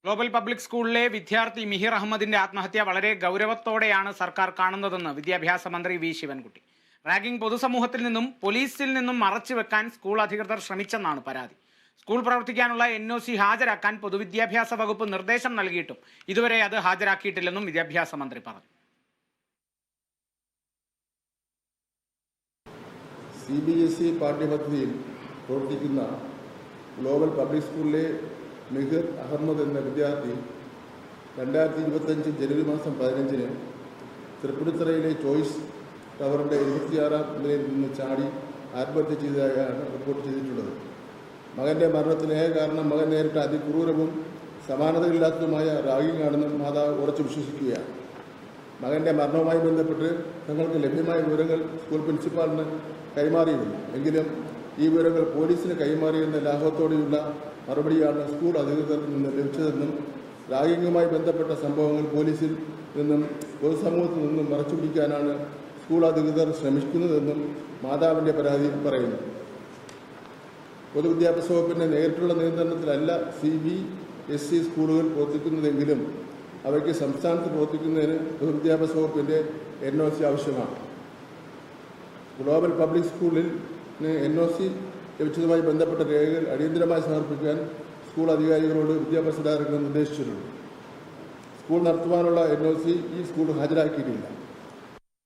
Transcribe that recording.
Global public സ്കൂളിലെ വിദ്യാർത്ഥി മിഹിർ അഹമ്മദിന്റെ ആത്മഹത്യ വളരെ ഗൗരവത്തോടെയാണ് സർക്കാർ കാണുന്നതെന്ന് വിദ്യാഭ്യാസ മന്ത്രി വി ശിവൻകുട്ടി. റാഗിംഗ് പൊതുസമൂഹത്തിൽ നിന്നും പോലീസിൽ നിന്നും മറച്ചുവെക്കാൻ സ്കൂൾ അധികൃതർ ശ്രമിച്ചെന്നാണ് പരാതി. സ്കൂൾ പ്രവർത്തിക്കാനുള്ള NOC ഹാജരാക്കാൻ പൊതുവിദ്യാഭ്യാസ വകുപ്പ് നിർദ്ദേശം നൽകിയിട്ടും ഇതുവരെ അത് ഹാജരാക്കിയിട്ടില്ലെന്നും വിദ്യാഭ്യാസ മന്ത്രി പറഞ്ഞു. CBSE പാഠ്യപദ്ധതിയിൽ പ്രവർത്തിക്കുന്ന ഗ്ലോബൽ പബ്ലിക് സ്കൂളിലെ മിഹിർ അഹമ്മദ് എന്ന വിദ്യാർത്ഥി 2025 ജനുവരി മാസം 15-ന് തൃപ്പൂണിത്തുറയിലെ ചോയ്സ് ടവറിൻ്റെ 26-ാം നിലയിൽ നിന്ന് ചാടി ആത്മഹത്യ ചെയ്തതായാണ് റിപ്പോർട്ട് ചെയ്തിട്ടുള്ളത്. മകൻ്റെ മരണത്തിന് ഏക കാരണം മകൻ നേരിട്ട അതിക്രൂരവും സമാനതയില്ലാത്തതുമായ റാഗിംഗ് ആണെന്നും മാതാവ് ഉറച്ചു വിശ്വസിക്കുകയാണ്. മകൻ്റെ മരണവുമായി ബന്ധപ്പെട്ട് തങ്ങൾക്ക് ലഭ്യമായ വിവരങ്ങൾ സ്കൂൾ പ്രിൻസിപ്പാളിന് കൈമാറിയിരുന്നു. എങ്കിലും ഈ വിവരങ്ങൾ പോലീസിന് കൈമാറിയെന്ന ലാഭത്തോടെയുള്ള മറുപടിയാണ് സ്കൂൾ അധികൃതരിൽ നിന്ന് ലഭിച്ചതെന്നും റാഗിങ്ങുമായി ബന്ധപ്പെട്ട സംഭവങ്ങൾ പോലീസിൽ നിന്നും പൊതുസമൂഹത്തിൽ നിന്നും മറച്ചുപിടിക്കാനാണ് സ്കൂൾ അധികൃതർ ശ്രമിക്കുന്നതെന്നും മാതാവിൻ്റെ പരാതിയിൽ പറയുന്നു. പൊതുവിദ്യാഭ്യാസ വകുപ്പിൻ്റെ നേരിട്ടുള്ള നിയന്ത്രണത്തിലല്ല CBSE സ്കൂളുകൾ പ്രവർത്തിക്കുന്നതെങ്കിലും അവയ്ക്ക് സംസ്ഥാനത്ത് പ്രവർത്തിക്കുന്നതിന് പൊതുവിദ്യാഭ്യാസ വകുപ്പിൻ്റെ NOC ആവശ്യമാണ്. ഗ്ലോബൽ പബ്ലിക് സ്കൂളിൽ NOC ലഭിച്ചതുമായി ബന്ധപ്പെട്ട രേഖകൾ അടിയന്തരമായി സമർപ്പിക്കാൻ സ്കൂൾ അധികാരികളോട് വിദ്യാഭ്യാസ ഡയറക്ടർ നിർദ്ദേശിച്ചിട്ടുണ്ട്. സ്കൂൾ നടത്തുവാനുള്ള NOC ഈ സ്കൂൾ ഹാജരാക്കിയിട്ടില്ല.